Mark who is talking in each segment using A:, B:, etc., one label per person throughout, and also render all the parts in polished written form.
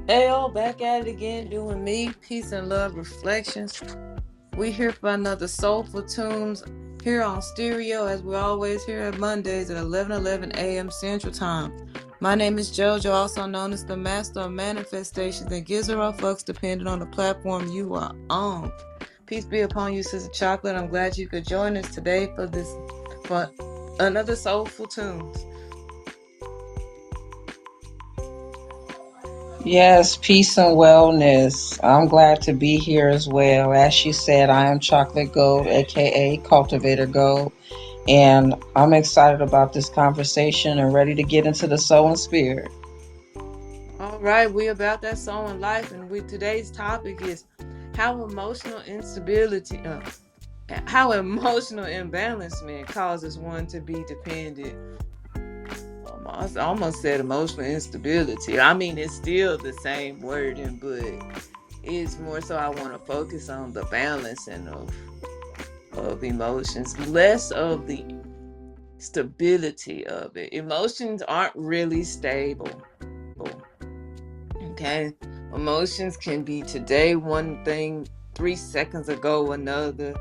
A: Ayo, back at it again, doing me, peace and love reflections. We here for another Soulful Tunes here on stereo, as we're always here at Mondays at 11:11 a.m. Central Time. My name is JoJo, also known as the Master of Manifestations, and gives her fucks depending on the platform you are on. Peace be upon you, Sister Chocolate. I'm glad you could join us today for another Soulful Tunes.
B: Yes, peace and wellness. I'm glad to be here as well. As she said, I am Chocolate Gold, aka Cultivator Gold, and I'm excited about this conversation and ready to get into the soul and spirit.
A: All right, we about that soul in life, and today's topic is how how emotional imbalancement causes one to be dependent. I almost said emotional instability. I mean, it's still the same wording, but it's more so I want to focus on the balancing of emotions, less of the stability of it. Emotions aren't really stable. Okay. Emotions can be today one thing, 3 seconds ago another.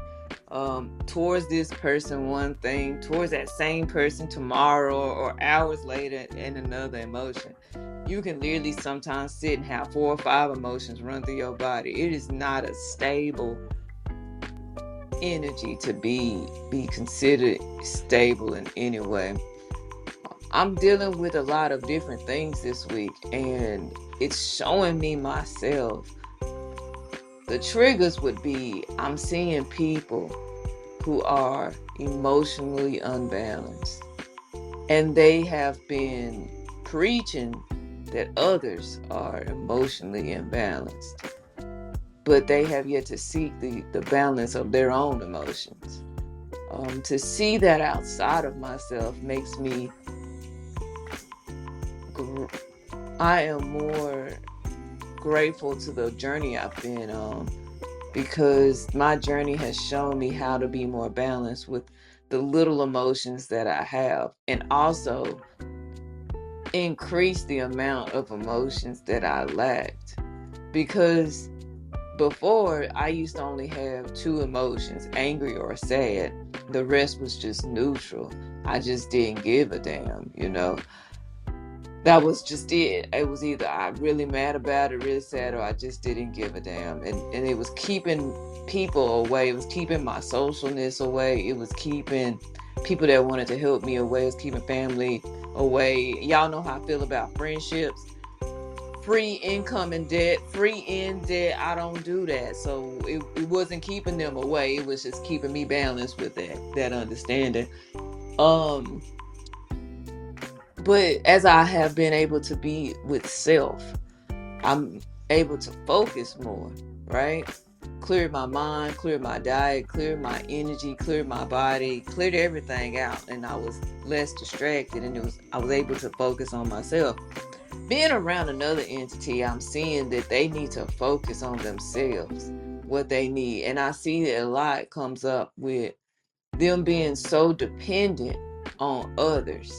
A: Towards this person one thing, towards that same person tomorrow or hours later and another emotion. You can literally sometimes sit and have 4 or 5 emotions run through your body. It is not a stable energy to be considered stable in any way. I'm dealing with a lot of different things this week, and it's showing me myself. The triggers would be I'm seeing people who are emotionally unbalanced, and they have been preaching that others are emotionally imbalanced, but they have yet to seek the balance of their own emotions. To see that outside of myself makes me I am more grateful to the journey I've been on, because my journey has shown me how to be more balanced with the little emotions that I have, and also increase the amount of emotions that I lacked. Because before, I used to only have two emotions, angry or sad. The rest was just neutral. I just didn't give a damn. That was just it. It was either I really mad about it, really sad, or I just didn't give a damn. And it was keeping people away. It was keeping my socialness away. It was keeping people that wanted to help me away. It was keeping family away. Y'all know how I feel about friendships. Free income and debt, free in debt. I don't do that. So it wasn't keeping them away. It was just keeping me balanced with that understanding. Um but as I have been able to be with self, I'm able to focus more, right? Cleared my mind, cleared my diet, cleared my energy, cleared my body, cleared everything out, and I was less distracted, and I was able to focus on myself. Being around another entity, I'm seeing that they need to focus on themselves, what they need. And I see that a lot comes up with them being so dependent on others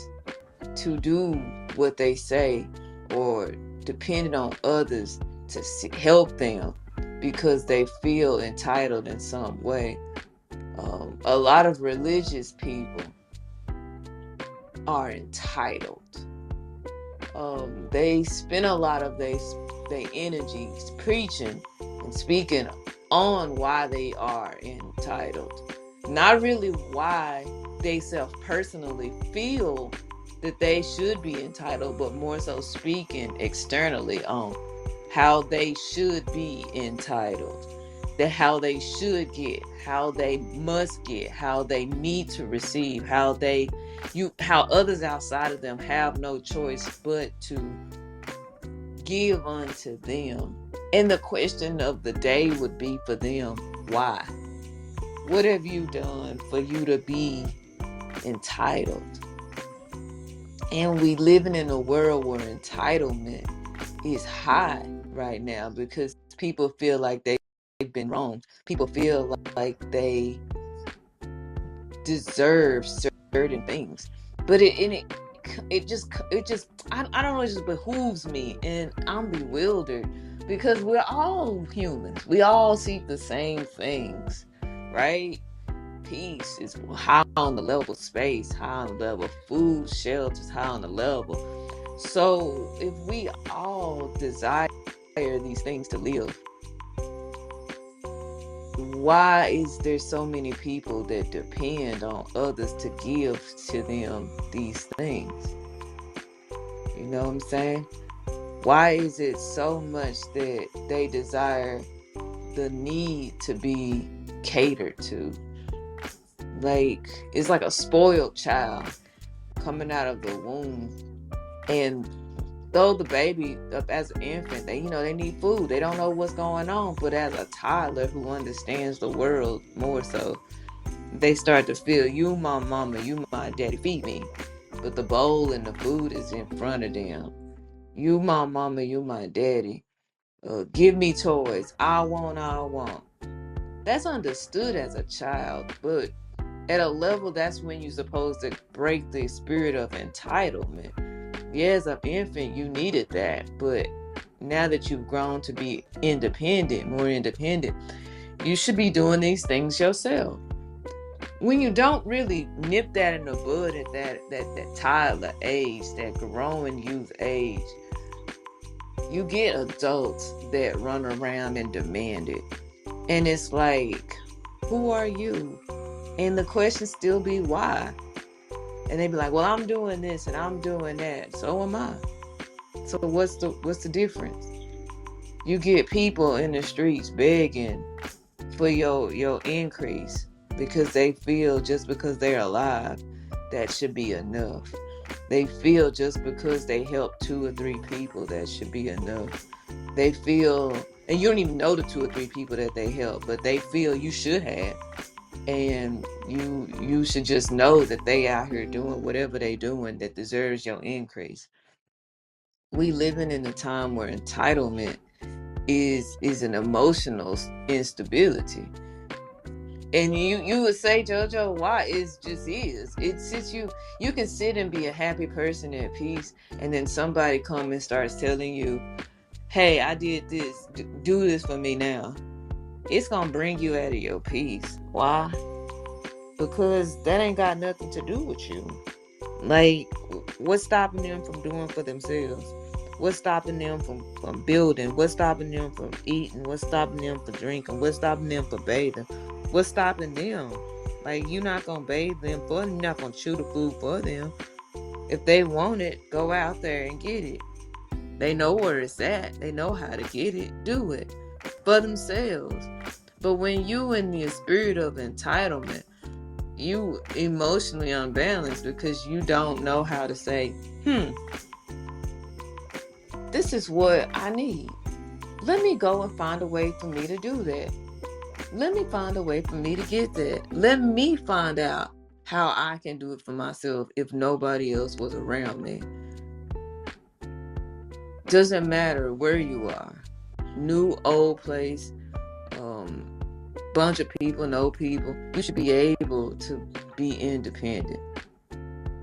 A: to do what they say, or dependent on others to help them because they feel entitled in some way. A lot of religious people are entitled. They spend a lot of their energy preaching and speaking on why they are entitled, not really why they self personally feel that they should be entitled, but more so speaking externally on how they should be entitled, that how they should get, how they must get, how they need to receive, how others outside of them have no choice but to give unto them. And the question of the day would be for them, why? What have you done for you to be entitled? And we living in a world where entitlement is high right now, because people feel like they've been wrong. People feel like they deserve certain things. But it I don't know, it just behooves me, and I'm bewildered because we're all humans. We all seek the same things, right? Peace is high on the level of space, high on the level of food, shelters, high on the level. So if we all desire these things to live, why is there so many people that depend on others to give to them these things? You know what I'm saying? Why is it so much that they desire the need to be catered to? Like, it's like a spoiled child coming out of the womb. And though the baby, as an infant, they need food. They don't know what's going on. But as a toddler who understands the world more so, they start to feel, you my mama, you my daddy, feed me. But the bowl and the food is in front of them. You my mama, you my daddy. Give me toys. I want, I want. That's understood as a child, but at a level, that's when you're supposed to break the spirit of entitlement. Yeah, as an infant, you needed that, but now that you've grown to be independent, more independent, you should be doing these things yourself. When you don't really nip that in the bud at that toddler age, that growing youth age, you get adults that run around and demand it. And it's like, who are you? And the question still be why? And they be like, well, I'm doing this and I'm doing that. So am I. So what's the difference? You get people in the streets begging for your increase because they feel just because they're alive, that should be enough. They feel just because they help 2 or 3 people, that should be enough. They feel, and you don't even know the 2 or 3 people that they help, but they feel you should have. And you should just know that they out here doing whatever they doing that deserves your increase. We living in a time where entitlement is an emotional instability. And you would say, JoJo, why? It's just is. It sits you can sit and be a happy person at peace, and then somebody come and starts telling you, hey, I did this, do this for me now. It's gonna bring you out of your peace. Why? Because that ain't got nothing to do with you. Like, what's stopping them from doing for themselves? What's stopping them from building? What's stopping them from eating? What's stopping them from drinking? What's stopping them from bathing? What's stopping them? Like, you're not gonna bathe them for them. You're not gonna chew the food for them. If they want it, go out there and get it. They know where it's at. They know how to get it. Do it for themselves. But when you in the spirit of entitlement, you emotionally unbalanced because you don't know how to say, this is what I need. Let me go and find a way for me to do that. Let me find a way for me to get that. Let me find out how I can do it for myself if nobody else was around me. Doesn't matter where you are. New, old place, bunch of people, no people. You should be able to be independent.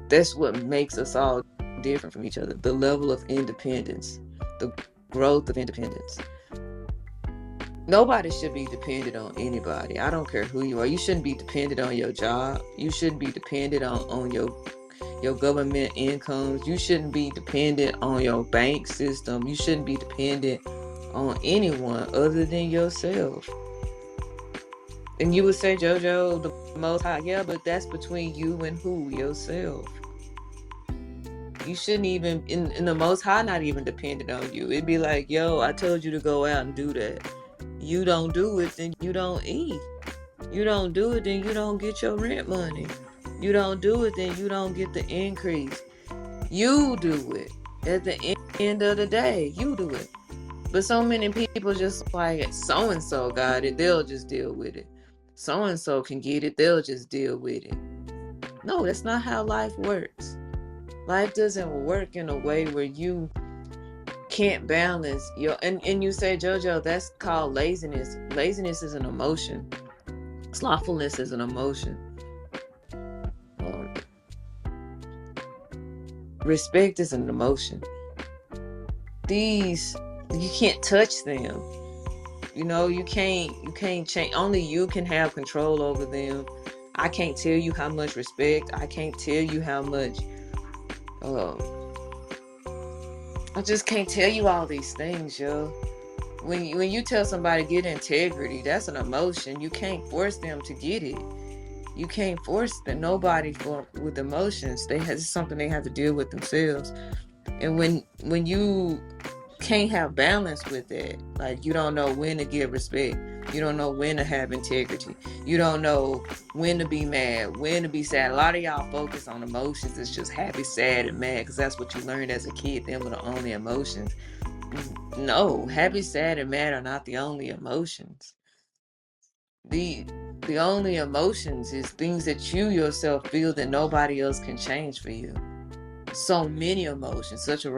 A: That's what makes us all different from each other. The level of independence, the growth of independence. Nobody should be dependent on anybody. I don't care who you are. You shouldn't be dependent on your job. You shouldn't be dependent on your government incomes. You shouldn't be dependent on your bank system. You shouldn't be dependent on anyone other than yourself. And you would say, JoJo, the Most High. Yeah, but that's between you and who? Yourself. You shouldn't even, in the Most High, not even dependent on you. It'd be like, yo, I told you to go out and do that. You don't do it, then you don't eat. You don't do it, then you don't get your rent money. You don't do it, then you don't get the increase. You do it. At the end of the day, you do it. But so many people just like, so-and-so got it, they'll just deal with it. So-and-so can get it, they'll just deal with it. No, that's not how life works. Life doesn't work in a way where you can't balance your, and you say, JoJo, that's called laziness. Laziness is an emotion. Slothfulness is an emotion. Respect is an emotion. These, you can't touch them. You can't change. Only you can have control over them. I can't tell you how much respect. I can't tell you how much. Um, I just can't tell you all these things, yo. When you tell somebody get integrity, that's an emotion. You can't force them to get it. You can't force nobody for with emotions. It's something they have to deal with themselves. And when you can't have balance with it, like you don't know when to give respect, you don't know when to have integrity, you don't know when to be mad, when to be sad. A lot of y'all focus on emotions. It's just happy, sad, and mad because that's what you learned as a kid. Them were the only emotions. No, happy, sad, and mad are not the only emotions. The only emotions is things that you yourself feel that nobody else can change for you. So many emotions, such a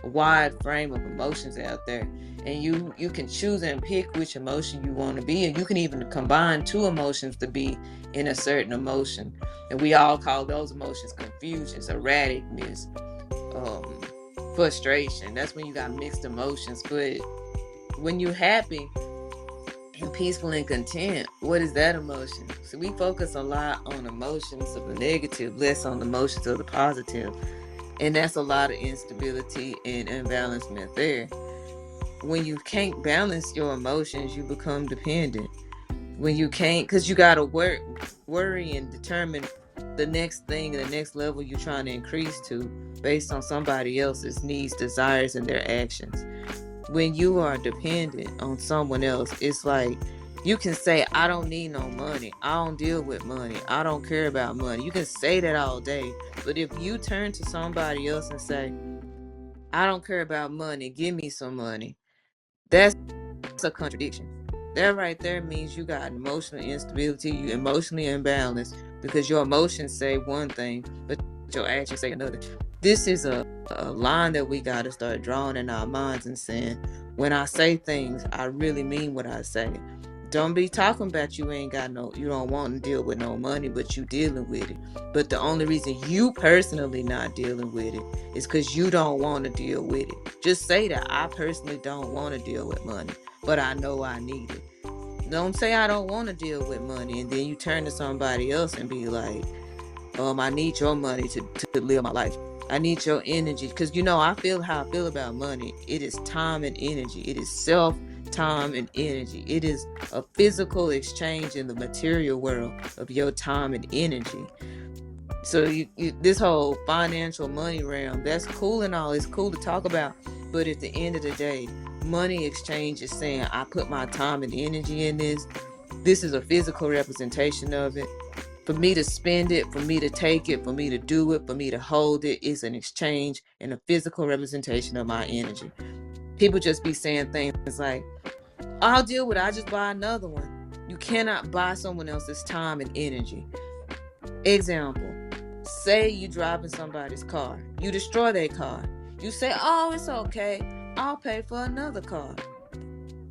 A: wide frame of emotions out there, and you can choose and pick which emotion you want to be, and you can even combine two emotions to be in a certain emotion. And we all call those emotions confusions, erraticness, um, frustration. That's when you got mixed emotions. But when you're happy and peaceful and content, what is that emotion? So we focus a lot on emotions of the negative, less on the emotions of the positive. And that's a lot of instability and imbalancement there. When you can't balance your emotions, you become dependent. When you can't, because you got to worry and determine the next thing and the next level you're trying to increase to based on somebody else's needs, desires, and their actions. When you are dependent on someone else, it's like you can say, I don't need no money. I don't deal with money. I don't care about money. You can say that all day. But if you turn to somebody else and say, I don't care about money, give me some money, that's a contradiction. That right there means you got emotional instability, you emotionally imbalanced because your emotions say one thing, but your actions say another. This is a line that we got to start drawing in our minds and saying, when I say things, I really mean what I say. Don't be talking about you don't want to deal with no money, but you dealing with it. But the only reason you personally not dealing with it is because you don't want to deal with it. Just say that I personally don't want to deal with money, but I know I need it. Don't say I don't want to deal with money and then you turn to somebody else and be like, I need your money to live my life. I need your energy. Because I feel how I feel about money. It is time and energy. It is self, time, and energy. It is a physical exchange in the material world of your time and energy. So this whole financial money realm, that's cool and all. It's cool to talk about. But at the end of the day, money exchange is saying, I put my time and energy in this. This is a physical representation of it. For me to spend it, for me to take it, for me to do it, for me to hold it is an exchange and a physical representation of my energy. People just be saying things like, I'll deal with it, I just buy another one. You cannot buy someone else's time and energy. Example, say you driving somebody's car. You destroy their car. You say, oh, it's okay, I'll pay for another car.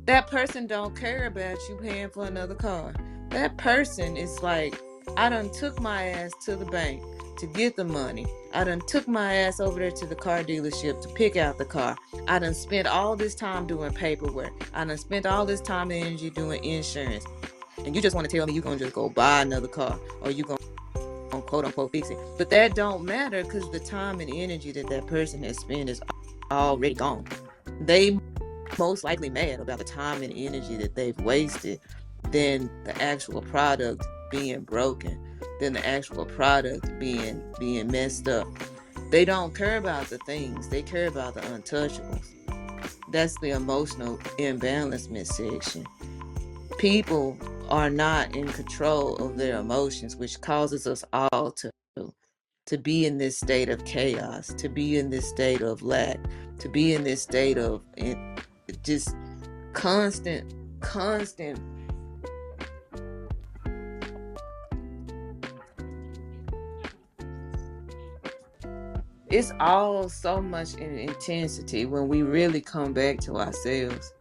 A: That person don't care about you paying for another car. That person is like, I done took my ass to the bank to get the money. I done took my ass over there to the car dealership to pick out the car. I done spent all this time doing paperwork. I done spent all this time and energy doing insurance. And you just want to tell me you're going to just go buy another car or you going to quote unquote fix it. But that don't matter because the time and energy that person has spent is already gone. They most likely mad about the time and energy that they've wasted than the actual product being broken, than the actual product being messed up. They don't care about the things, they care about the untouchables. That's the emotional imbalancement section. People are not in control of their emotions, which causes us all to be in this state of chaos, to be in this state of lack, to be in this state of just constant. It's all so much in intensity when we really come back to ourselves.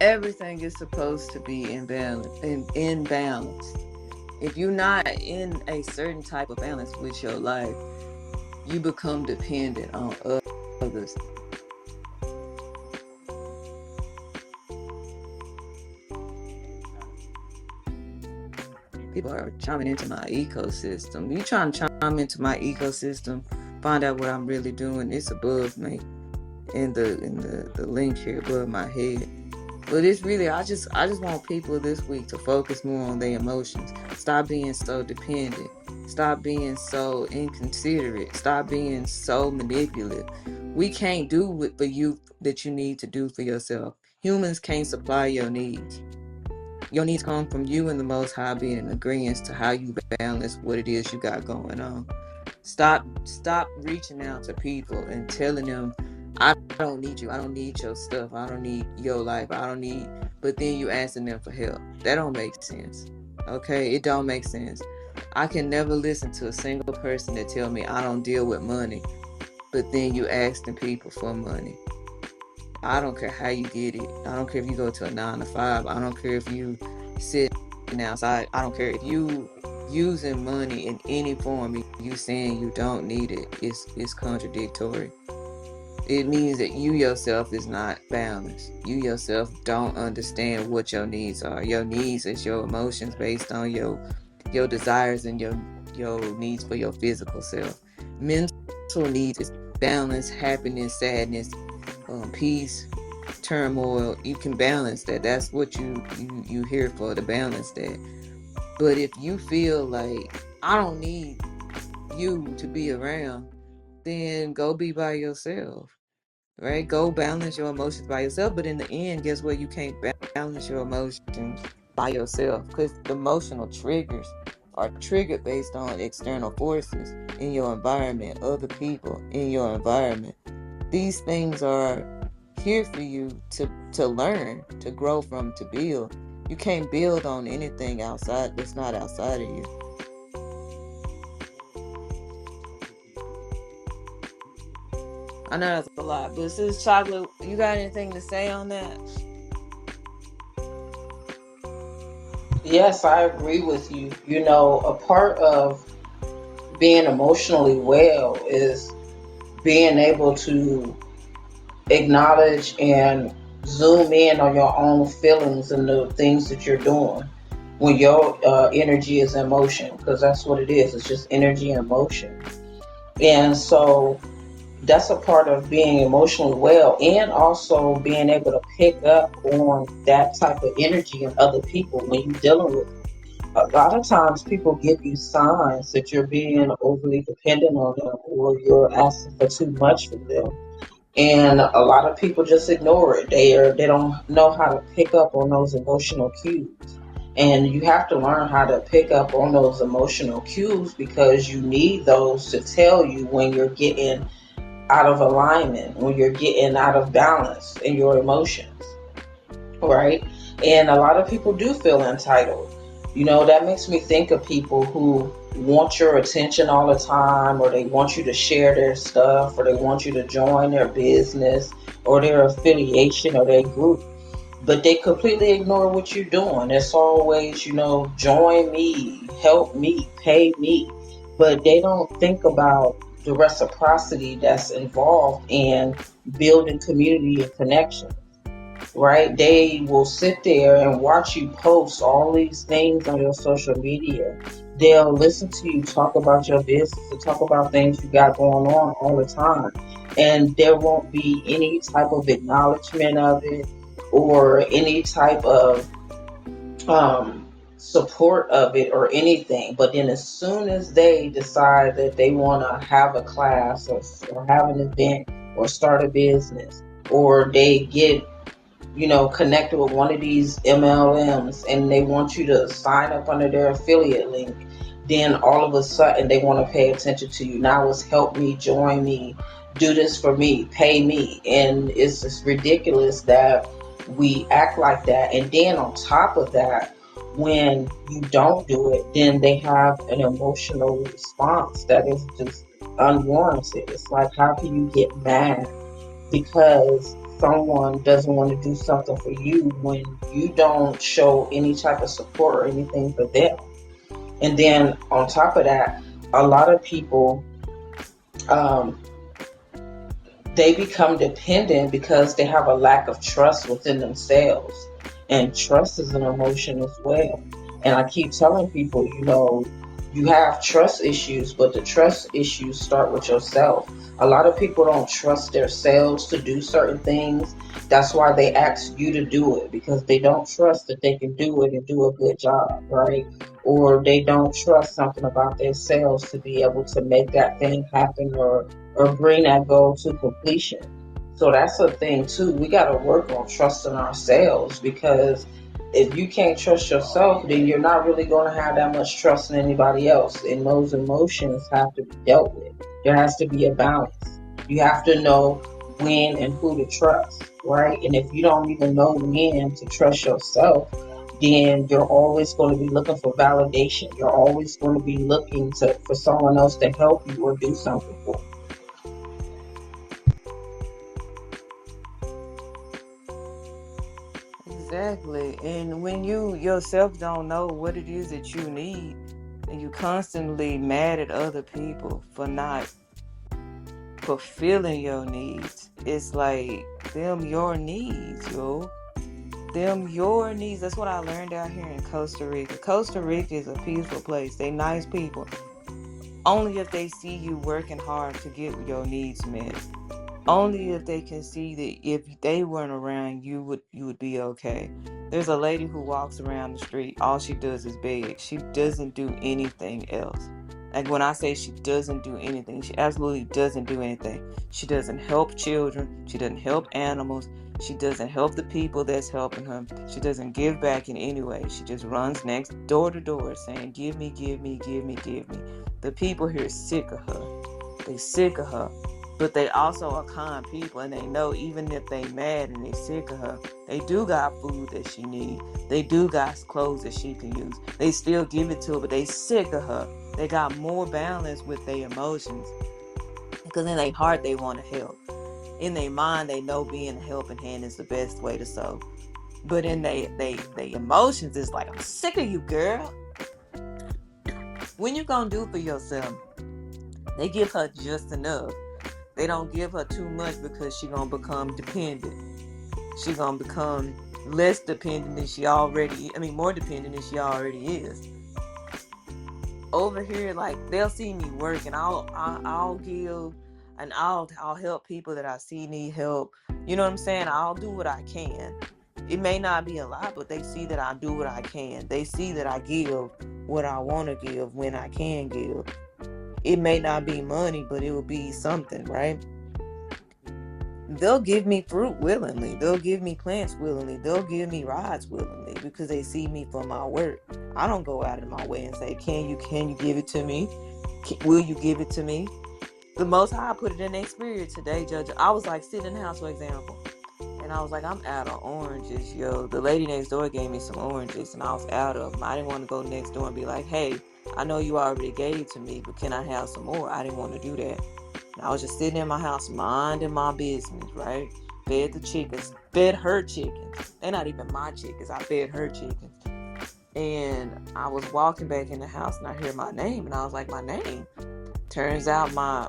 A: Everything is supposed to be in balance. If you're not in a certain type of balance with your life, you become dependent on others. People are chiming into my ecosystem. You trying to chime into my ecosystem, find out what I'm really doing. It's above me in the link here above my head. But it's really I just want people this week to focus more on their emotions. Stop being so dependent. Stop being so inconsiderate. Stop being so manipulative. We can't do what for you that you need to do for yourself. Humans can't supply your needs. Your needs come from you and the Most High being in agreement to how you balance what it is you got going on. Stop reaching out to people and telling them, I don't need you. I don't need your stuff. I don't need your life. I don't need, but then you asking them for help. That don't make sense. Okay? It don't make sense. I can never listen to a single person that tell me I don't deal with money, but then you asking people for money. I don't care how you get it. I don't care if you go to a 9 to 5. I don't care if you sit outside. I don't care if you using money in any form. You saying you don't need it. It's contradictory. It means that you yourself is not balanced. You yourself don't understand what your needs are. Your needs is your emotions based on your desires and your needs for your physical self. Mental needs is balance, happiness, sadness, peace, turmoil. You can balance that. That's what you here for, to balance that. But if you feel like I don't need you to be around, then go be by yourself. Right? Go balance your emotions by yourself. But in the end, guess what? You can't balance your emotions by yourself because the emotional triggers are triggered based on external forces in your environment, other people in your environment. These things are here for you to learn, to grow from, to build. You can't build on anything outside that's not outside of you. I know that's a lot, but Sis Chocolate, you got anything to say on that?
B: Yes, I agree with you. You know, a part of being emotionally well is being able to acknowledge and zoom in on your own feelings and the things that you're doing when your energy is in motion, because that's what it is. It's just energy and motion. And so that's a part of being emotionally well, and also being able to pick up on that type of energy in other people when you're dealing with. A lot of times people give you signs that you're being overly dependent on them or you're asking for too much from them, and a lot of people just ignore it. They don't know how to pick up on those emotional cues, and you have to learn how to pick up on those emotional cues because you need those to tell you when you're getting out of alignment, when you're getting out of balance in your emotions, right? And a lot of people do feel entitled. You know, that makes me think of people who want your attention all the time, or they want you to share their stuff, or they want you to join their business, or their affiliation, or their group. But they completely ignore what you're doing. It's always, you know, join me, help me, pay me. But they don't think about the reciprocity that's involved in building community and connection, right? They will sit there and watch you post all these things on your social media. They'll listen to you talk about your business and talk about things you got going on all the time. And there won't be any type of acknowledgement of it or any type of support of it or anything. But then as soon as they decide that they want to have a class, or have an event or start a business, or they get, you know, connected with one of these MLMs and they want you to sign up under their affiliate link, then all of a sudden they want to pay attention to you. Now it's help me, join me, do this for me, pay me. And it's just ridiculous that we act like that. And then on top of that, when you don't do it, then they have an emotional response that is just unwarranted. It's like, how can you get mad because someone doesn't want to do something for you when you don't show any type of support or anything for them. And then on top of that, a lot of people, um, they become dependent because they have a lack of trust within themselves. And trust is an emotion as well. And I keep telling people, you have trust issues, but the trust issues start with yourself. A lot of people don't trust themselves to do certain things. That's why they ask you to do it, because they don't trust that they can do it and do a good job, right? Or they don't trust something about themselves to be able to make that thing happen, or bring that goal to completion. So that's a thing too. We got to work on trusting ourselves, because if you can't trust yourself, then you're not really going to have that much trust in anybody else. And those emotions have to be dealt with. There has to be a balance. You have to know when and who to trust, right? And if you don't even know when to trust yourself, then you're always going to be looking for validation. You're always going to be looking for someone else to help you or do something for you.
A: Exactly. And when you yourself don't know what it is that you need, and you constantly mad at other people for not fulfilling your needs, it's like them your needs, yo. Them your needs. That's what I learned out here in Costa Rica. Costa Rica is a peaceful place. They nice people. Only if they see you working hard to get your needs met. Only if they can see that if they weren't around, you would be okay. There's a lady who walks around the street. All she does is beg. She doesn't do anything else. Like when I say she doesn't do anything, she absolutely doesn't do anything. She doesn't help children. She doesn't help animals. She doesn't help the people that's helping her. She doesn't give back in any way. She just runs next door to door saying, "Give me, give me, give me, give me." The people here are sick of her. They sick of her. But they also are kind people, and they know even if they mad and they sick of her, they do got food that she need. They do got clothes that she can use. They still give it to her, but they sick of her. They got more balance with their emotions, because in their heart they want to help. In their mind they know being a helping hand is the best way to sow. But in they emotions, it's like, "I'm sick of you, girl. When you gonna do for yourself?" They give her just enough. They don't give her too much, because she gonna become dependent. She gonna become less dependent than she already. I mean, more dependent than she already is. Over here, like they'll see me work, and I'll give, and I'll help people that I see need help. You know what I'm saying? I'll do what I can. It may not be a lot, but they see that I do what I can. They see that I give what I want to give when I can give. It may not be money, but it will be something, right? They'll give me fruit willingly. They'll give me plants willingly. They'll give me rides willingly, because they see me for my work. I don't go out of my way and say, can you give it to me? Will you give it to me? The Most High put it in their spirit today, Judge. I was like sitting in the house, for example, and I was like, "I'm out of oranges, yo." The lady next door gave me some oranges, and I was out of them. I didn't want to go next door and be like, "Hey, I know you already gave to me, but can I have some more?" I didn't want to do that. I was just sitting in my house minding my business, right? Fed the chickens, fed her chickens. They're not even my chickens. I fed her chickens. And I was walking back in the house, and I hear my name, and I was like, "My name?" Turns out my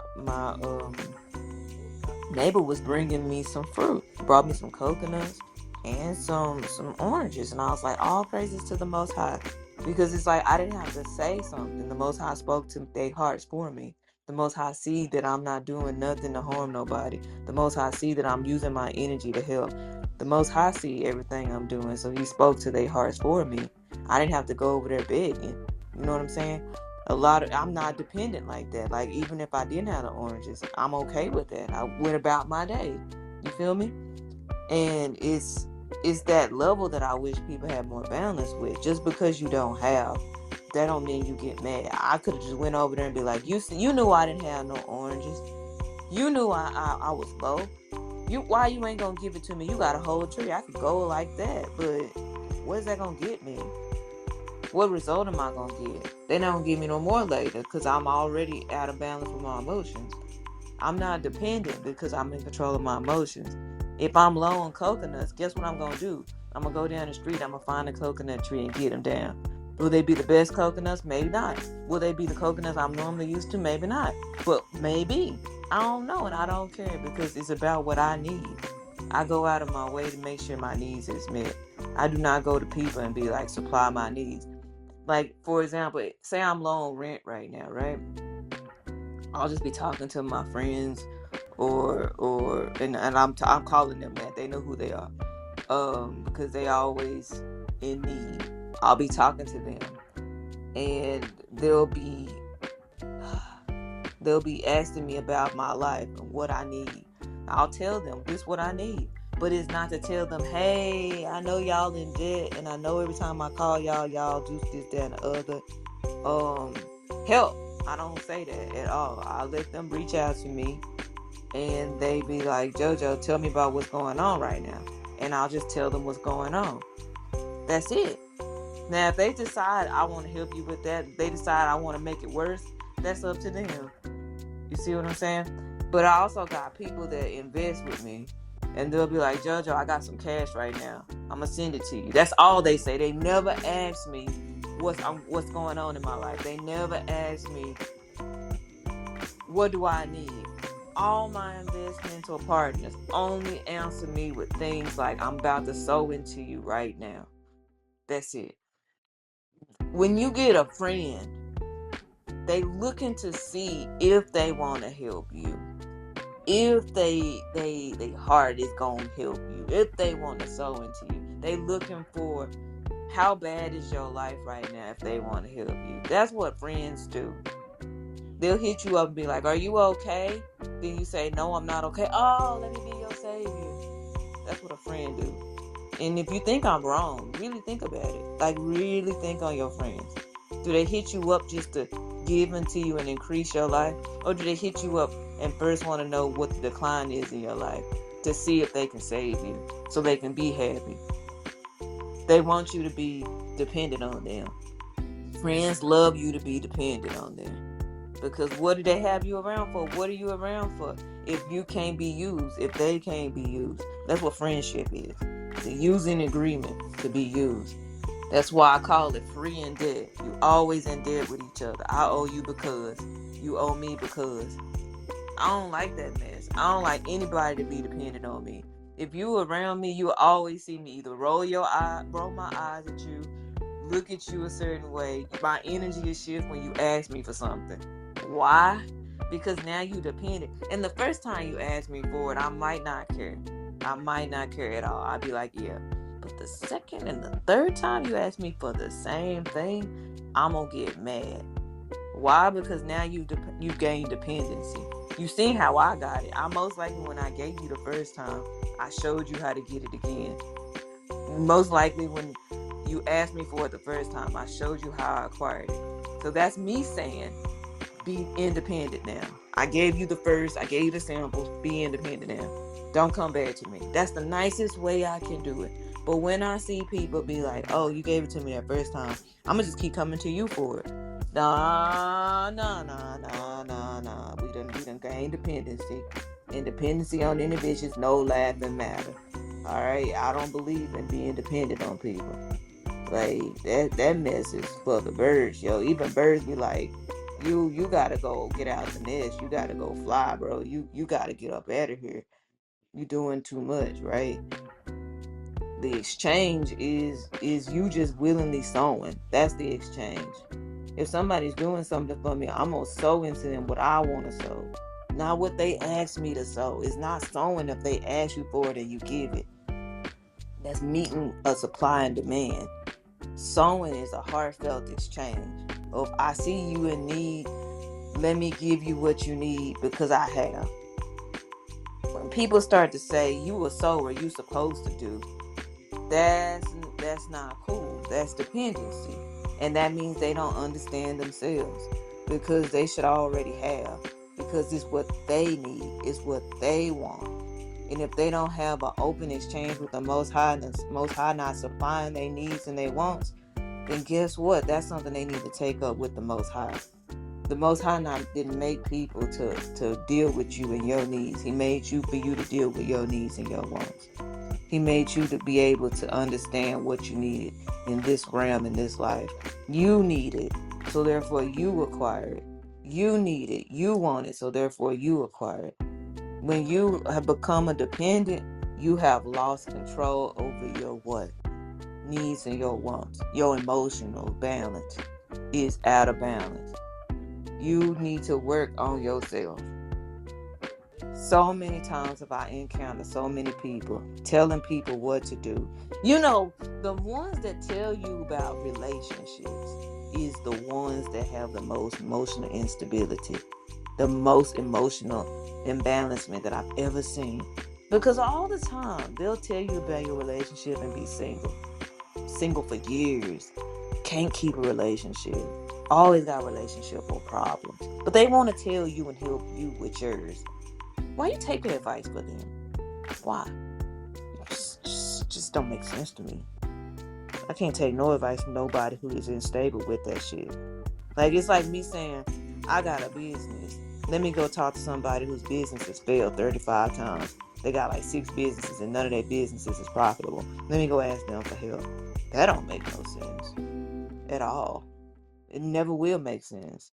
A: neighbor was bringing me some fruit. Brought me some coconuts and some oranges, and I was like, "All praises to the Most High," because it's like I didn't have to say something. The Most High spoke to their hearts for me. The Most High see that I'm not doing nothing to harm nobody. The Most High see that I'm using my energy to help. The Most High see everything I'm doing, so He spoke to their hearts for me. I didn't have to go over there begging. You know what I'm saying? I'm not dependent like that. Like, even if I didn't have the oranges, I'm okay with that. I went about my day. You feel me? And it's that level that I wish people had more balance with. Just because you don't have, that don't mean you get mad. I could have just went over there and be like, you knew I didn't have no oranges. You knew I was low. Why you ain't gonna give it to me? You got a whole tree. I could go like that, but what's that gonna get me? What result am I gonna get? They're not gonna give me no more later, because I'm already out of balance with my emotions. I'm not dependent because I'm in control of my emotions. If I'm low on coconuts, guess what I'm gonna do? I'm gonna go down the street, I'm gonna find a coconut tree and get them down. Will they be the best coconuts? Maybe not. Will they be the coconuts I'm normally used to? Maybe not. But maybe. I don't know, and I don't care because it's about what I need. I go out of my way to make sure my needs is met. I do not go to people and be like, supply my needs. Like, for example, say I'm low on rent right now, right? I'll just be talking to my friends, and I'm calling them that. They know who they are, because they always in need. I'll be talking to them, and they'll be asking me about my life and what I need. I'll tell them this what I need. But it's not to tell them, hey, I know y'all in debt, and I know every time I call y'all do this, that, and the other. Um, Help. I don't say that at all. I let them reach out to me, and they be like, JoJo, tell me about what's going on right now, and I'll just tell them what's going on. That's it. Now, if they decide I want to help you with that, if they decide I want to make it worse, that's up to them. You see what I'm saying? But I also got people that invest with me, and they'll be like, JoJo, I got some cash right now. I'm gonna send it to you. That's all they say. They never ask me what's going on in my life. They never ask me what do I need. All my investmental partners only answer me with things like, I'm about to sow into you right now. That's it. When you get a friend, they looking to see if they want to help you, if they heart is gonna help you, if they want to sow into you. They looking for how bad is your life right now if they want to help you. That's what friends do. They'll hit you up and be like, are you okay? Then you say, no, I'm not okay. Oh, let me be your savior. That's what a friend do. And if you think I'm wrong, really think about it. Like, really think on your friends. Do they hit you up just to give into you and increase your life? Or do they hit you up and first want to know what the decline is in your life to see if they can save you so they can be happy? They want you to be dependent on them. Friends love you to be dependent on them. Because what do they have you around for? What are you around for if you can't be used, if they can't be used? That's what friendship is. It's a using agreement to be used. That's why I call it free in debt. You always in debt with each other. I owe you because. You owe me because. I don't like that mess. I don't like anybody to be dependent on me. If you around me, you will always see me either roll my eyes at you, look at you a certain way. My energy is shift when you ask me for something. Why? Because now you dependent. And the first time you ask me for it, I might not care. I might not care at all. I'd be like, yeah. But the second and the third time you ask me for the same thing, I'm gonna get mad. Why? Because now you gain dependency. You seen how I got it. I most likely when I gave you the first time, I showed you how to get it again. Most likely when you asked me for it the first time, I showed you how I acquired it. So that's me saying, be independent now. I gave you the first, I gave you the samples, be independent now. Don't come back to me. That's the nicest way I can do it. But when I see people be like, oh, you gave it to me that first time, I'm gonna just keep coming to you for it. Nah, nah, nah, nah, nah, nah. We done gained dependency. Independency on individuals, no laughing matter. Alright, I don't believe in being dependent on people. Like that mess is for the birds, yo. Even birds be like, you gotta go get out the nest. You gotta go fly, bro. You gotta get up out of here. You doing too much, right? The exchange is you just willingly sowing. That's the exchange. If somebody's doing something for me, I'm gonna sow into them what I want to sow, not what they ask me to sow. It's not sowing if they ask you for it and you give it. That's meeting a supply and demand. Sowing is a heartfelt exchange. If I see you in need, let me give you what you need because I have. When people start to say you a sower, you supposed to do, that's that's not cool. That's dependency. And that means they don't understand themselves because they should already have. Because it's what they need, it's what they want. And if they don't have an open exchange with the Most High, and the Most High not supplying their needs and their wants, then guess what? That's something they need to take up with the Most High. The Most High not didn't make people to deal with you and your needs. He made you for you to deal with your needs and your wants. He made you to be able to understand what you needed in this realm, in this life. You need it, so therefore you acquire it. You need it, you want it, so therefore you acquire it. When you have become a dependent, you have lost control over your what? Needs and your wants. Your emotional balance is out of balance. You need to work on yourself. So many times have I encountered so many people telling people what to do. You know, the ones that tell you about relationships is the ones that have the most emotional instability, the most emotional imbalancement that I've ever seen. Because all the time they'll tell you about your relationship and be single. Single for years. Can't keep a relationship. Always got relationship or problems. But they want to tell you and help you with yours. Why you taking advice for them? Why? Just don't make sense to me. I can't take no advice from nobody who is unstable with that shit. Like, it's like me saying, I got a business. Let me go talk to somebody whose business has failed 35 times. They got like 6 businesses and none of their businesses is profitable. Let me go ask them for help. That don't make no sense at all. It never will make sense.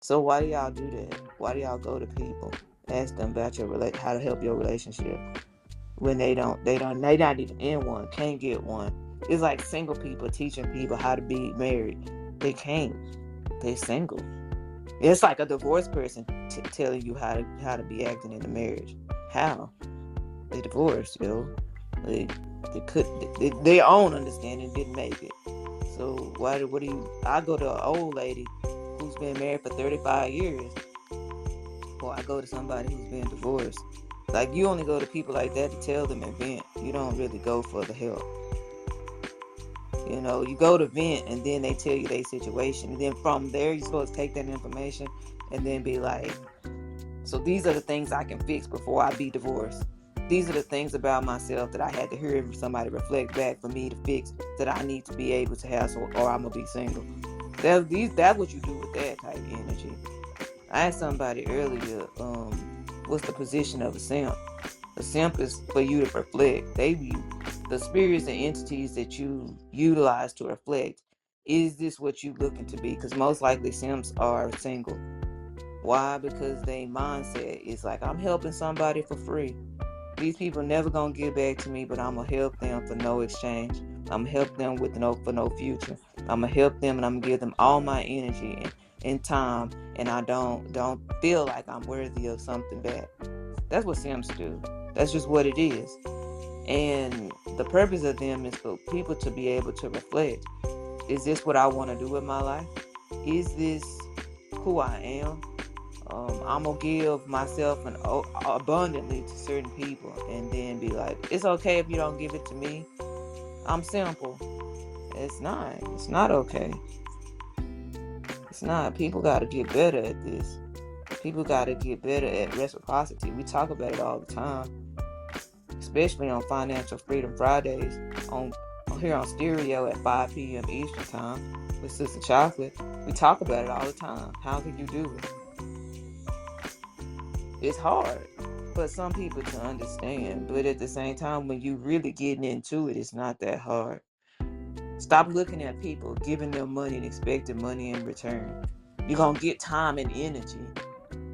A: So why do y'all do that? Why do y'all go to people, ask them about your how to help your relationship when they not even in one, can't get one? It's like single people teaching people how to be married. They can't. They're single. It's like a divorced person telling you how to be acting in a marriage. How? They divorced, yo. They could their own understanding didn't make it. So what do you? I go to an old lady who's been married for 35 years, or I go to somebody who's been divorced. Like, you only go to people like that to tell them and vent. You don't really go for the help. You know, you go to vent and then they tell you their situation. And then from there, you're supposed to take that information and then be like, so these are the things I can fix before I be divorced. These are the things about myself that I had to hear from somebody reflect back for me to fix that I need to be able to have, so, or I'm going to be single. That's what you do with that type of energy. I asked somebody earlier, what's the position of a simp? A simp is for you to reflect. They view the spirits and entities that you utilize to reflect. Is this what you looking to be? Because most likely simps are single. Why? Because their mindset is like, I'm helping somebody for free. These people never gonna give back to me, but I'm gonna help them for no exchange. I'm gonna help them with for no future. I'm gonna help them and I'm gonna give them all my energy and time, and I don't feel like I'm worthy of something back. That's what Sims do. That's just what it is. And the purpose of them is for people to be able to reflect. Is this what I want to do with my life? Is this who I am? I'm gonna give myself abundantly to certain people, and then be like, it's okay if you don't give it to me. I'm simple. It's not. It's not okay. It's not. People got to get better at this. People got to get better at reciprocity. We talk about it all the time, especially on Financial Freedom Fridays on here on Stereo at 5 p.m. Eastern Time with Sister Chocolate. We talk about it all the time. How can you do it? It's hard for some people to understand, but at the same time, when you really getting into it, it's not that hard. Stop looking at people, giving them money and expecting money in return. You're going to get time and energy.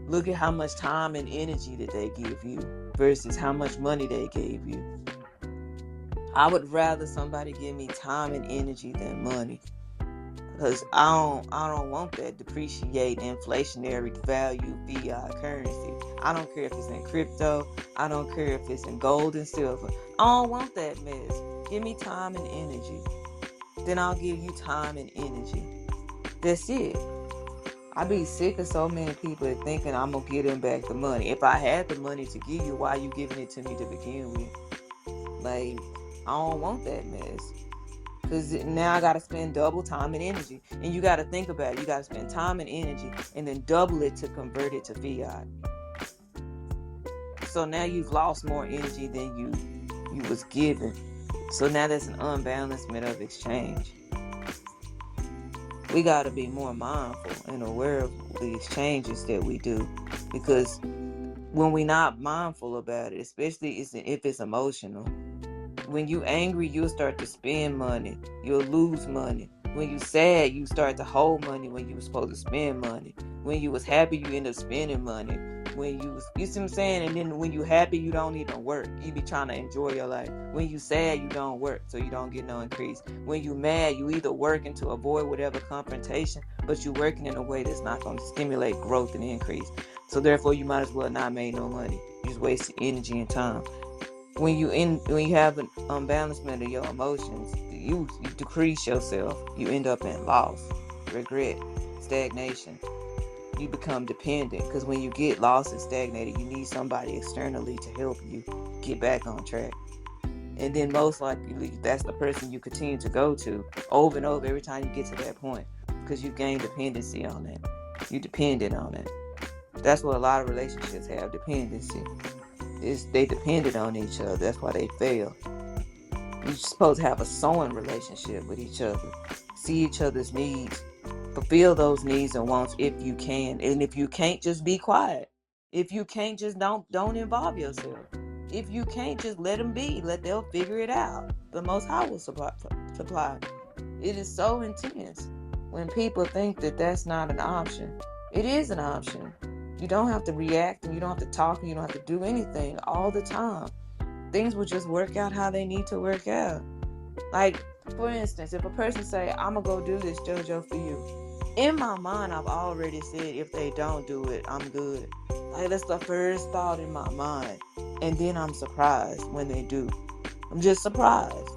A: Look at how much time and energy that they give you versus how much money they gave you. I would rather somebody give me time and energy than money. Because I don't want that depreciate inflationary value fiat currency. I don't care if it's in crypto. I don't care if it's in gold and silver. I don't want that mess. Give me time and energy. Then I'll give you time and energy. That's it. I be sick of so many people thinking I'm going to give them back the money. If I had the money to give you, why are you giving it to me to begin with? Like, I don't want that mess. Because now I got to spend double time and energy. And you got to think about it. You got to spend time and energy and then double it to convert it to fiat. So now you've lost more energy than you was given. So now there's an unbalancement of exchange. We got to be more mindful and aware of these changes that we do, because when we're not mindful about it, especially if it's emotional, when you angry, you'll start to spend money. You'll lose money. When you sad, you start to hold money when you were supposed to spend money. When you was happy, you end up spending money. You see what I'm saying? And then when you happy, you don't even work. You be trying to enjoy your life. When you sad, you don't work, so you don't get no increase. When you mad, you either working to avoid whatever confrontation, but you working in a way that's not going to stimulate growth and increase. So therefore, you might as well not make no money. You just waste energy and time. When you have an unbalancement of your emotions, you decrease yourself. You end up in loss, regret, stagnation. You become dependent, because when you get lost and stagnated, you need somebody externally to help you get back on track. And then most likely that's the person you continue to go to over and over every time you get to that point, because you gain dependency on it. You depended on it. That's what a lot of relationships have, dependency. They depended on each other. That's why they fail. You're supposed to have a sewing relationship with each other. See each other's needs. Fulfill those needs and wants if you can. And if you can't, just be quiet. If you can't, just don't involve yourself. If you can't, just let them be. They'll figure it out. The Most High will supply. It is so intense when people think that that's not an option. It is an option. You don't have to react, and you don't have to talk, and you don't have to do anything all the time. Things will just work out how they need to work out. Like, for instance, if a person say, I'm gonna go do this, JoJo, for you. In my mind, I've already said, if they don't do it, I'm good. Like, that's the first thought in my mind. And then I'm surprised when they do. I'm just surprised.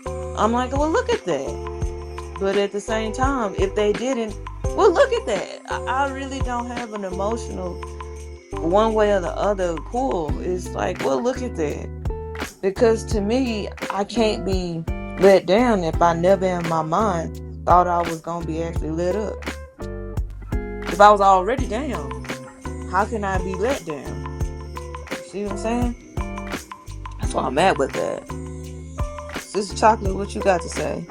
A: I'm like, well, look at that. But at the same time, if they didn't, well, look at that. I really don't have an emotional one way or the other pull. It's like, well, look at that. Because to me, I can't be let down if I never in my mind thought I was going to be actually lit up. If I was already down, how can I be let down? See what I'm saying? That's why I'm at with that. Sister Chocolate, what you got to say?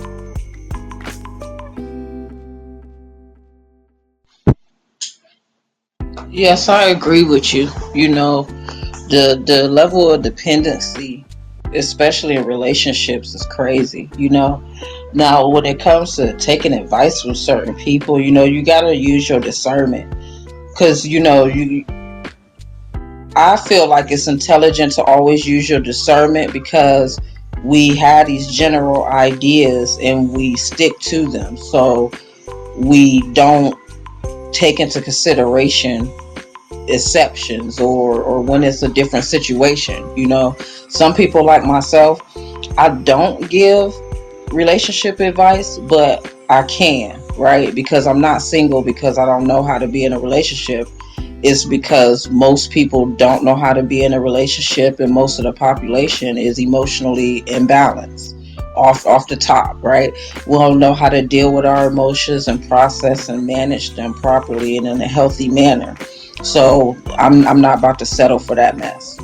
B: Yes, I agree with you. You know, the level of dependency, especially in relationships, is crazy. Now when it comes to taking advice from certain people, you got to use your discernment, because you I feel like it's intelligent to always use your discernment, because we have these general ideas and we stick to them, so we don't take into consideration exceptions, or when it's a different situation. Some people like myself, I don't give relationship advice, but I can, right? Because I'm not single because I don't know how to be in a relationship. It's because most people don't know how to be in a relationship, and most of the population is emotionally imbalanced off the top, right? We don't know how to deal with our emotions and process and manage them properly and in a healthy manner. So I'm not about to settle for that mess.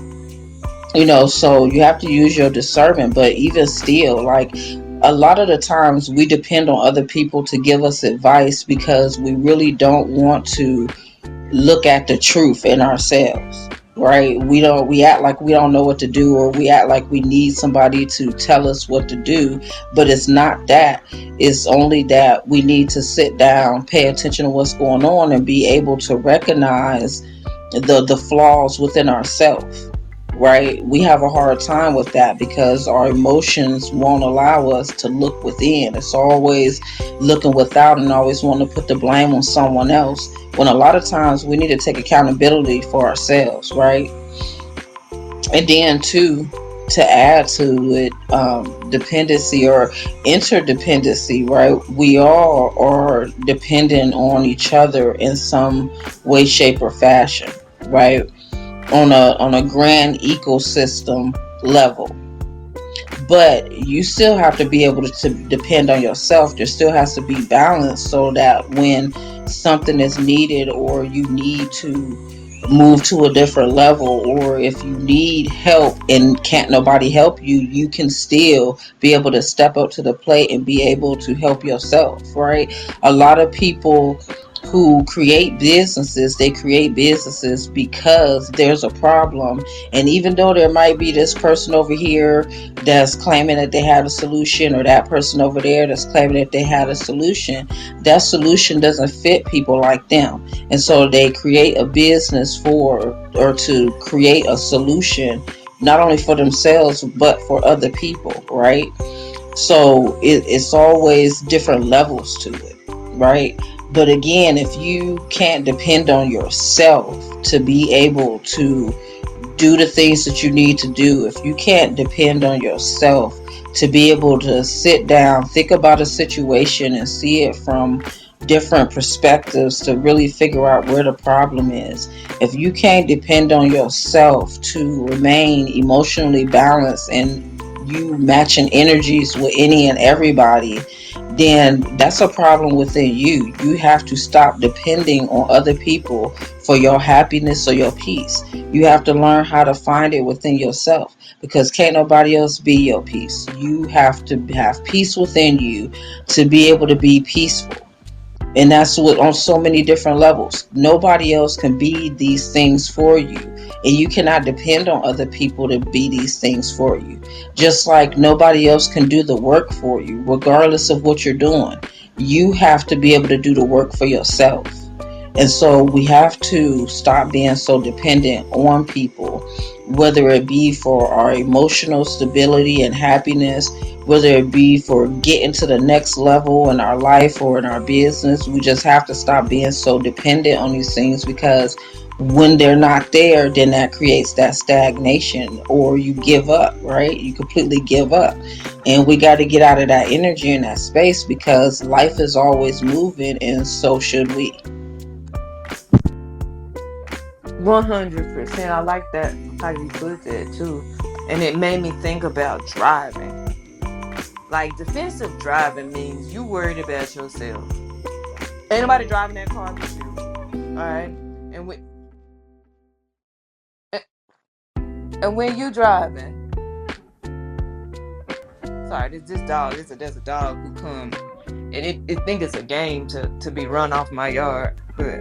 B: So you have to use your discernment, but even still, like, a lot of the times we depend on other people to give us advice because we really don't want to look at the truth in ourselves, right? We act like we don't know what to do, or we act like we need somebody to tell us what to do. But it's not that. It's only that we need to sit down, pay attention to what's going on, and be able to recognize the flaws within ourselves, right? We have a hard time with that because our emotions won't allow us to look within. It's always looking without and always want to put the blame on someone else, when a lot of times we need to take accountability for ourselves, right? And then too, to add to it, dependency or interdependency, right? We all are dependent on each other in some way, shape, or fashion, right? On a grand ecosystem level. But you still have to be able to depend on yourself. There still has to be balance, so that when something is needed, or you need to move to a different level, or if you need help and can't nobody help you, you can still be able to step up to the plate and be able to help yourself, right? A lot of people who create businesses, they create businesses because there's a problem, and even though there might be this person over here that's claiming that they have a solution, or that person over there that's claiming that they had a solution, that solution doesn't fit people like them, and so they create a business for, or to create a solution, not only for themselves but for other people, right? So it's always different levels to it, right? But again, if you can't depend on yourself to be able to do the things that you need to do, if you can't depend on yourself to be able to sit down, think about a situation and see it from different perspectives to really figure out where the problem is, if you can't depend on yourself to remain emotionally balanced and you matching energies with any and everybody, then that's a problem within you. You have to stop depending on other people for your happiness or your peace. You have to learn how to find it within yourself, because can't nobody else be your peace. You have to have peace within you to be able to be peaceful. And that's what, on so many different levels. Nobody else can be these things for you. And you cannot depend on other people to be these things for you. Just like nobody else can do the work for you, regardless of what you're doing. You have to be able to do the work for yourself. And so we have to stop being so dependent on people, whether it be for our emotional stability and happiness, whether it be for getting to the next level in our life or in our business. We just have to stop being so dependent on these things, because when they're not there, then that creates that stagnation, or you give up, right? You completely give up. And we got to get out of that energy in that space, because life is always moving, and so should we.
A: 100%. I like that how you put that too. And it made me think about driving. Like defensive driving means you worried about yourself. Ain't nobody driving that car but you. Alright? And when and when you driving, sorry, this dog, there's a dog who come and it think it's a game to be run off my yard, but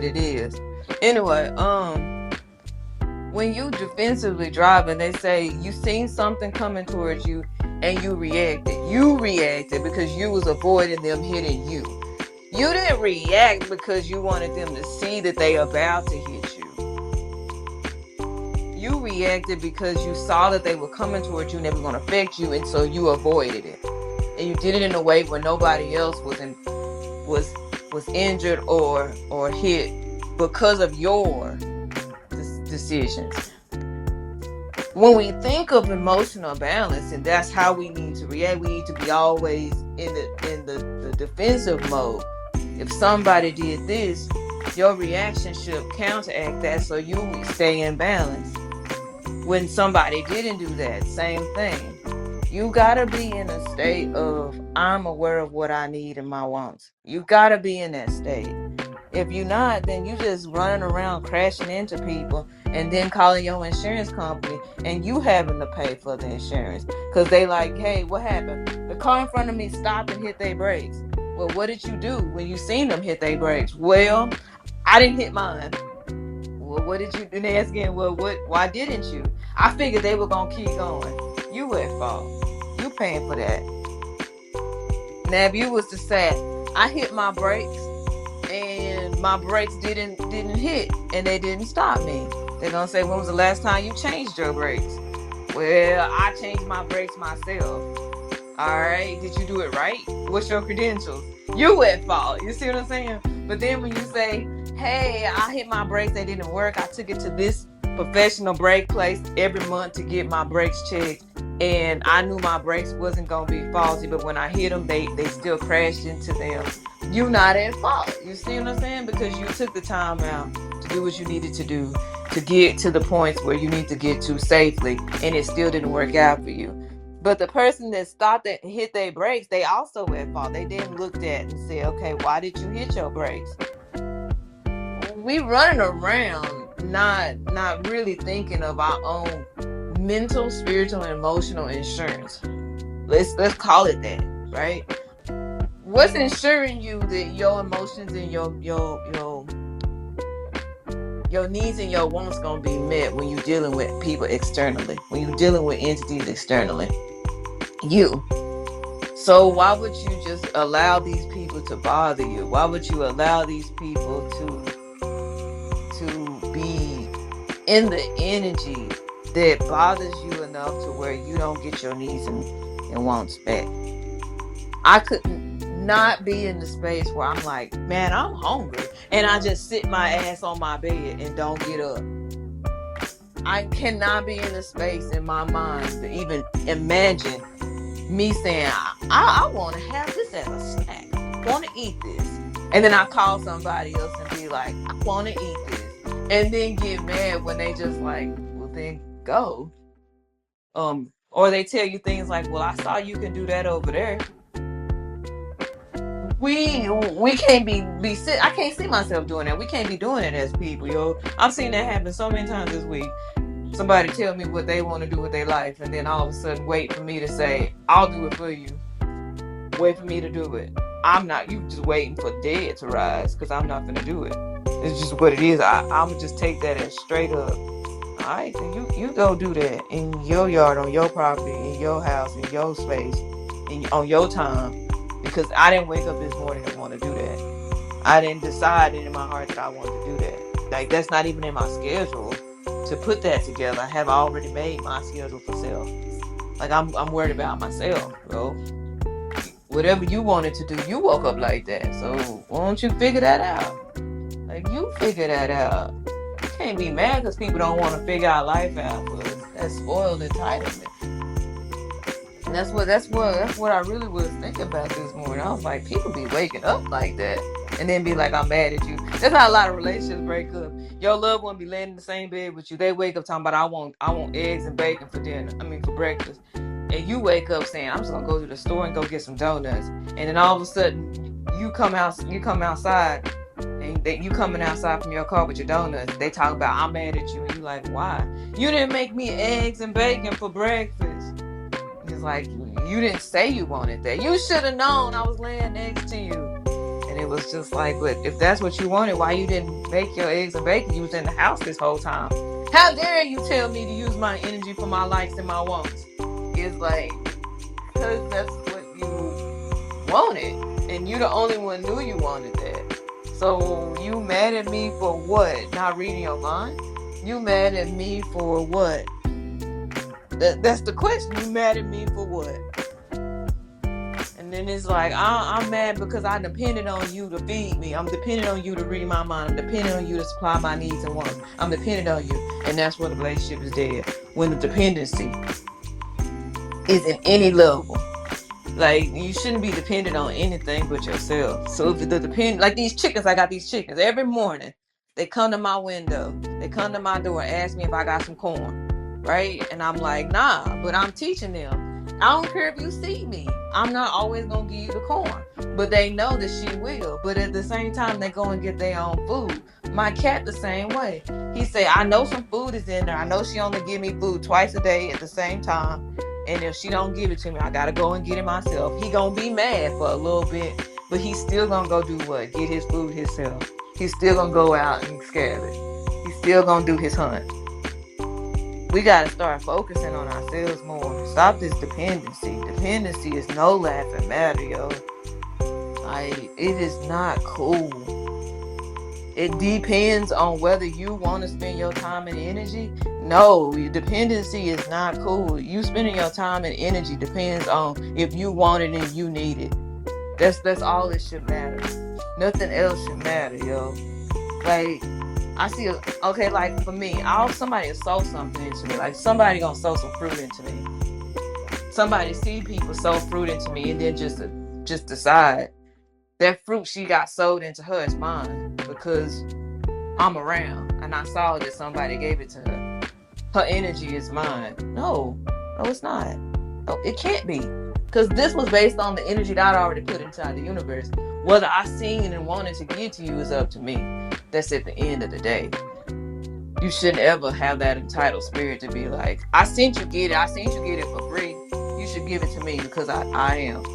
A: it is. Anyway, when you defensively driving, they say you seen something coming towards you and you reacted. You reacted because you was avoiding them hitting you. You didn't react because you wanted them to see that they about to hit you. You reacted because you saw that they were coming towards you and they were going to affect you, and so you avoided it. And you did it in a way where nobody else was injured or hit because of your decisions. When we think of emotional balance, and that's how we need to react, we need to be always in the defensive mode. If somebody did this, your reaction should counteract that so you stay in balance. When somebody didn't do that, same thing. You gotta be in a state of I'm aware of what I need and my wants. You gotta be in that state. If you're not, then you just running around crashing into people and then calling your insurance company and you having to pay for the insurance. Because they like, hey, what happened? The car in front of me stopped and hit their brakes. Well, what did you do when you seen them hit their brakes? Well, I didn't hit mine. Well, what did you do? And they asking, well, why didn't you? I figured they were going to keep going. You at fault. You paying for that. Now, if you was to say, I hit my brakes and my brakes didn't hit and they didn't stop me, they're gonna say, when was the last time you changed your brakes? Well, I changed my brakes myself. All right, did you do it right? What's your credentials? You at fault. You see what I'm saying? But then when you say, hey, I hit my brakes, they didn't work, I took it to this professional brake place every month to get my brakes checked, and I knew my brakes wasn't gonna be faulty, but when I hit them, they still crashed into them. You not at fault. You see what I'm saying? Because you took the time out to do what you needed to do to get to the points where you need to get to safely, and it still didn't work out for you. But the person that stopped and hit their brakes, they also at fault. They didn't look at and say, okay, why did you hit your brakes? we running around not really thinking of our own mental, spiritual, and emotional insurance. Let's call it that, right? What's ensuring you that your emotions and your needs and your wants gonna be met when you're dealing with people externally, when you're dealing with entities externally? You. So why would you just allow these people to bother you? Why would you allow these people to be in the energy that bothers you enough to where you don't get your needs and wants met? I couldn't not be in the space where I'm like, man, I'm hungry, and I just sit my ass on my bed and don't get up. I cannot be in a space in my mind to even imagine me saying, I want to have this as a snack. I want to eat this. And then I call somebody else and be like, I want to eat this. And then get mad when they just like, well, then go. Or they tell you things like, well, I saw you can do that over there. We can't be sit. I can't see myself doing that. We can't be doing it as people, yo. I've seen that happen so many times this week. Somebody tell me what they want to do with their life, and then all of a sudden wait for me to say, I'll do it for you. Wait for me to do it. I'm not. You just waiting for dead to rise because I'm not gonna do it. It's just what it is. I'm gonna just take that as straight up. All right, then you go do that in your yard, on your property, in your house, in your space, on your time. Because I didn't wake up this morning and want to do that. I didn't decide in my heart that I wanted to do that. Like, that's not even in my schedule to put that together. I have already made my schedule for self. Like, I'm worried about myself, bro. Whatever you wanted to do, you woke up like that. So why don't you figure that out? Like, you figure that out. You can't be mad because people don't want to figure out life out. But that's spoiled entitlement. And that's what I really was thinking about this morning. I was like, people be waking up like that and then be like, I'm mad at you. That's how a lot of relationships break up. Your loved one be laying in the same bed with you. They wake up talking about I want eggs and bacon for dinner. I mean for breakfast. And you wake up saying, I'm just gonna go to the store and go get some donuts. And then all of a sudden you come outside and you coming outside from your car with your donuts. They talk about I'm mad at you, and you like, why? You didn't make me eggs and bacon for breakfast. It's like, you didn't say you wanted that. You should have known I was laying next to you. And it was just like, but if that's what you wanted, why you didn't make your eggs and bacon? You was in the house this whole time. How dare you tell me to use my energy for my likes and my wants? It's like, because that's what you wanted. And you the only one knew you wanted that. So you mad at me for what? Not reading your mind? You mad at me for what? That's the question. You mad at me for what? And then it's like, I'm mad because I depended on you to feed me. I'm dependent on you to read my mind. I'm dependent on you to supply my needs and wants. I'm dependent on you. And that's where the relationship is dead. When the dependency is in any level. Like, you shouldn't be dependent on anything but yourself. So if like these chickens, I got these chickens every morning. They come to my window. They come to my door and ask me if I got some corn. Right? And I'm like, nah, but I'm teaching them. I don't care if you see me. I'm not always going to give you the corn. But they know that she will. But at the same time, they go and get their own food. My cat the same way. He say, I know some food is in there. I know she only give me food twice a day at the same time. And if she don't give it to me, I got to go and get it myself. He going to be mad for a little bit. But he's still going to go do what? Get his food himself. He's still going to go out and scare it. He's still going to do his hunt. We got to start focusing on ourselves more. Stop this dependency. Dependency is no laughing matter, yo. Like, it is not cool. It depends on whether you want to spend your time and energy. No, dependency is not cool. You spending your time and energy depends on if you want it and you need it. That's all that should matter. Nothing else should matter, yo. Like, I see, okay, like for me, somebody will sow something into me. Like, somebody gonna sow some fruit into me. Somebody see people sow fruit into me and then just decide that fruit she got sowed into her is mine because I'm around and I saw that somebody gave it to her. Her energy is mine. No, it's not. No, it can't be. Because this was based on the energy that I already put inside the universe. Whether I seen and wanted to give to you is up to me. That's at the end of the day. You shouldn't ever have that entitled spirit to be like, I sent you get it. I sent you get it for free. You should give it to me because I am.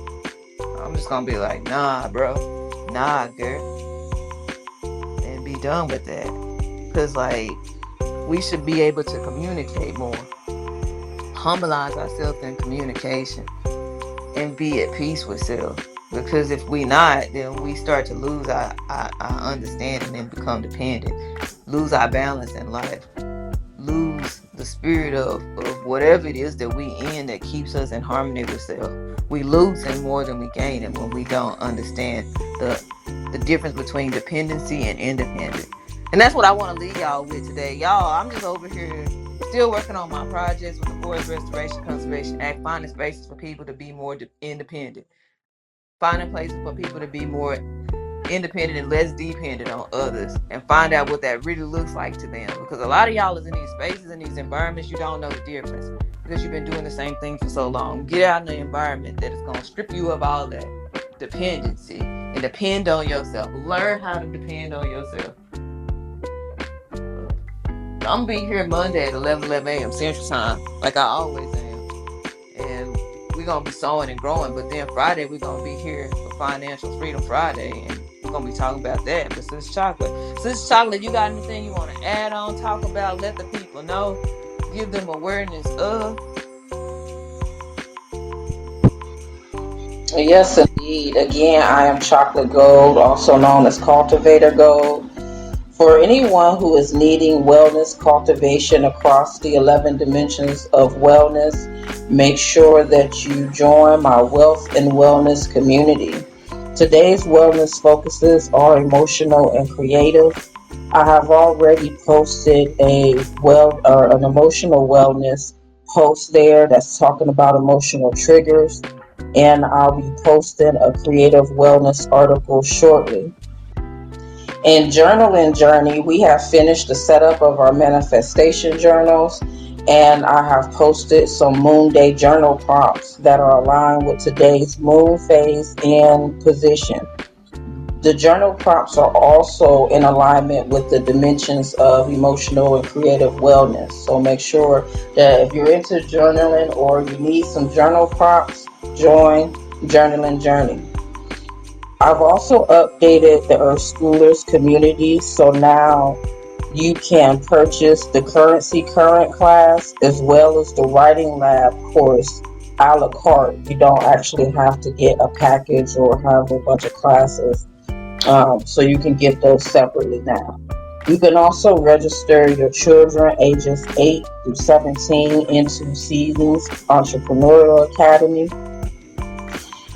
A: I'm just gonna be like, nah, bro. Nah, girl. And be done with that. Cause like we should be able to communicate more. Humbilize ourselves in communication and be at peace with self. Because if we not, then we start to lose our understanding and become dependent. Lose our balance in life. Lose the spirit of whatever it is that we in that keeps us in harmony with self. We losing more than we gaining when we don't understand the difference between dependency and independent. And that's what I want to leave y'all with today. Y'all, I'm just over here still working on my projects with the Forest Restoration Conservation Act, finding spaces for people to be more independent, finding places for people to be more independent and less dependent on others, and find out what that really looks like to them. Because a lot of y'all is in these spaces and these environments, you don't know the difference because you've been doing the same thing for so long. Get out in the environment that is going to strip you of all that dependency and depend on yourself. Learn how to depend on yourself. I'm gonna be here Monday at 11 a.m. Central Time, like I always am. And we're gonna be sowing and growing. But then Friday we're gonna be here for Financial Freedom Friday, and we're gonna be talking about that. But Sis Chocolate, you got anything you want to add on, talk about, let the people know, give them awareness of?
B: Yes, indeed. Again, I am Chocolate Gold, also known as Cultivator Gold. For anyone who is needing wellness cultivation across the 11 dimensions of wellness, make sure that you join my Wealth and Wellness community. Today's wellness focuses are emotional and creative. I have already posted an emotional wellness post there that's talking about emotional triggers, and I'll be posting a creative wellness article shortly. In Journaling Journey, we have finished the setup of our manifestation journals, and I have posted some Moon Day journal prompts that are aligned with today's moon phase and position. The journal prompts are also in alignment with the dimensions of emotional and creative wellness. So make sure that if you're into journaling or you need some journal prompts, join Journaling Journey. I've also updated the Earth Schoolers community, so now you can purchase the Currency Current class as well as the Writing Lab course a la carte. You don't actually have to get a package or have a bunch of classes, so you can get those separately now. You can also register your children ages 8 through 17 into Seasons Entrepreneurial Academy.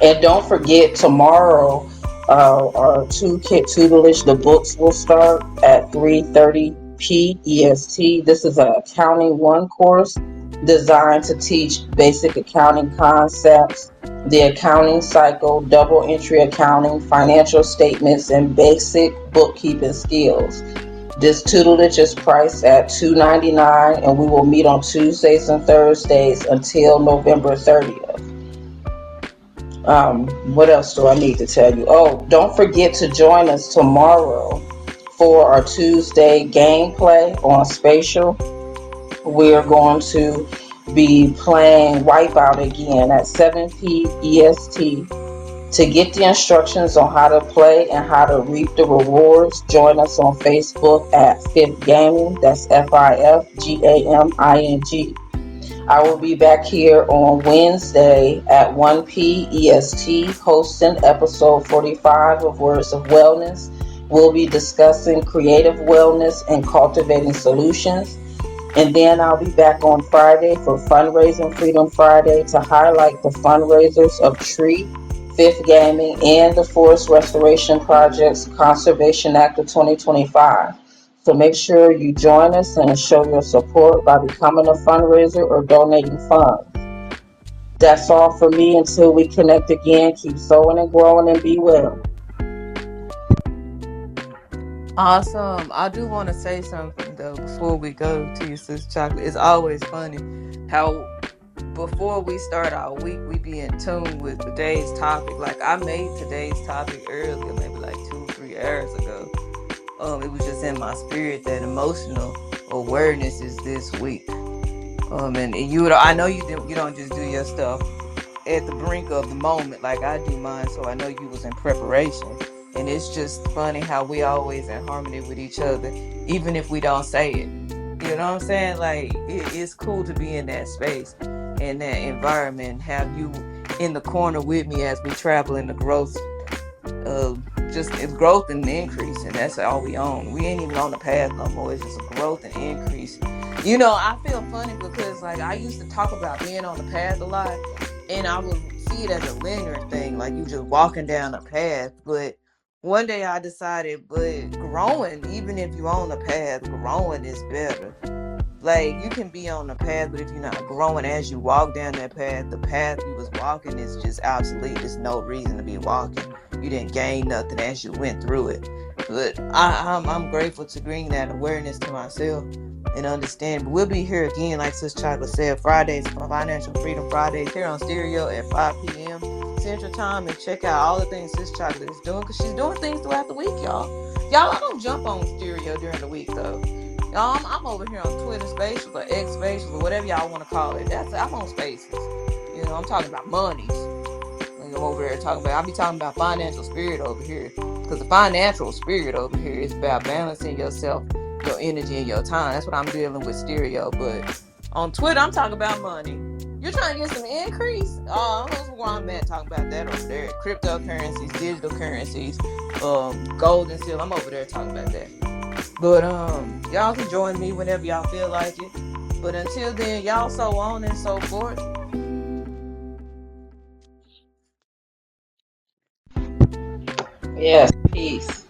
B: And don't forget, tomorrow, our two kit tutelage, the books will start at 3:30 p.e.s.t. This is an Accounting 1 course designed to teach basic accounting concepts, the accounting cycle, double entry accounting, financial statements, and basic bookkeeping skills. This tutelage is priced at $2.99, and we will meet on Tuesdays and Thursdays until November 30th. What else do I need to tell you? Oh, don't forget to join us tomorrow for our Tuesday gameplay on Spatial. We're going to be playing Wipeout again at 7 p.e.s.t. To get the instructions on how to play and how to reap the rewards, join us on Facebook at Fifth Gaming. That's FIFGAMING. I will be back here on Wednesday at 1 p.e.s.t. hosting episode 45 of Words of Wellness. We'll be discussing creative wellness and cultivating solutions. And then I'll be back on Friday for Fundraising Freedom Friday to highlight the fundraisers of Tree, Fifth Gaming, and the Forest Restoration Project's Conservation Act of 2025. So make sure you join us and show your support by becoming a fundraiser or donating funds. That's all for me until we connect again. Keep sowing and growing and be well.
A: Awesome. I do want to say something though before we go to you, Sis Chocolate. It's always funny how before we start our week, we be in tune with today's topic. Like I made today's topic earlier, maybe like 2, 3 hours ago. It was just in my spirit that emotional awareness is this week. And you, I know you don't just do your stuff at the brink of the moment like I do mine. So I know you was in preparation. And it's just funny how we always in harmony with each other, even if we don't say it. You know what I'm saying? Like it's cool to be in that space, in that environment, have you in the corner with me as we travel in the growth of just it's growth and increase, and that's all we own. We ain't even on the path no more. It's just a growth and increase. I feel funny because like I used to talk about being on the path a lot, and I would see it as a linear thing, like you just walking down a path. But one day I decided, but growing, even if you're on the path, growing is better. Like you can be on the path, but if you're not growing as you walk down that path, the path you was walking is just obsolete. There's no reason to be walking. You didn't gain nothing as you went through it. But I'm grateful to bring that awareness to myself and understand. But we'll be here again, like Sis Chocolate said, Fridays, Financial Freedom Fridays, here on Stereo at 5 p.m. Central Time, and check out all the things Sis Chocolate is doing because she's doing things throughout the week, y'all. Y'all, I don't jump on Stereo during the week though. Y'all, I'm over here on Twitter Spaces or X Spaces or whatever y'all want to call it. I'm on Spaces. I'm talking about monies. I'm over here talking about. I be talking about financial spirit over here because the financial spirit over here is about balancing yourself, your energy, and your time. That's what I'm dealing with stereo. But on Twitter, I'm talking about money. You're trying to get some increase. That's where I'm at talking about that over there. Cryptocurrencies, digital currencies, gold and silver. I'm over there talking about that. But y'all can join me whenever y'all feel like it. But until then, y'all so on and so forth.
B: Yes, peace.